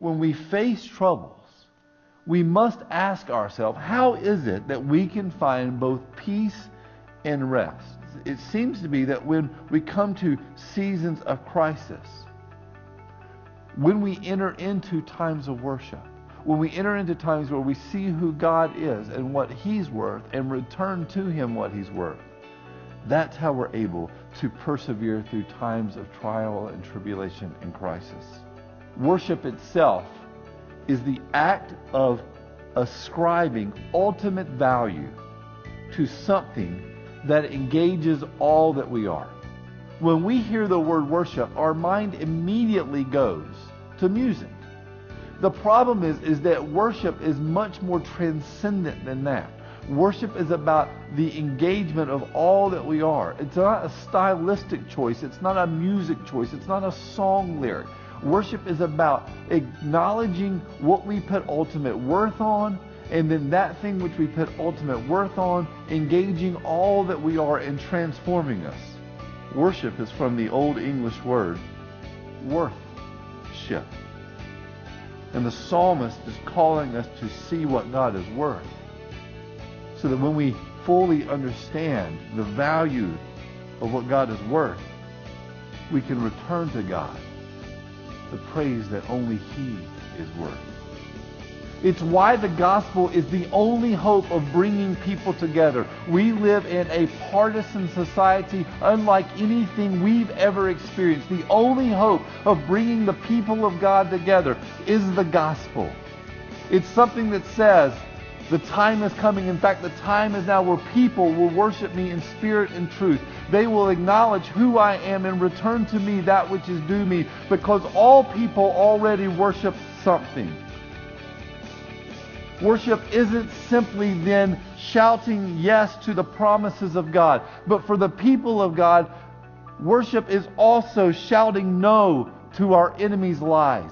when we face troubles, we must ask ourselves, how is it that we can find both peace and rest? It seems to be that when we come to seasons of crisis, when we enter into times of worship, when we enter into times where we see who God is and what He's worth and return to Him what He's worth, that's how we're able to persevere through times of trial and tribulation and crisis. Worship itself is the act of ascribing ultimate value to something that engages all that we are. When we hear the word worship, our mind immediately goes to music. The problem is that worship is much more transcendent than that. Worship is about the engagement of all that we are. It's not a stylistic choice. It's not a music choice. It's not a song lyric. Worship is about acknowledging what we put ultimate worth on, and then that thing which we put ultimate worth on, engaging all that we are and transforming us. Worship is from the Old English word, worth-ship. And the psalmist is calling us to see what God is worth, so that when we fully understand the value of what God is worth, we can return to God the praise that only He is worth. It's why the gospel is the only hope of bringing people together. We live in a partisan society unlike anything we've ever experienced. The only hope of bringing the people of God together is the gospel. It's something that says, the time is coming. In fact, the time is now where people will worship me in spirit and truth. They will acknowledge who I am and return to me that which is due me, because all people already worship something. Worship isn't simply then shouting yes to the promises of God, but for the people of God, worship is also shouting no to our enemies' lies.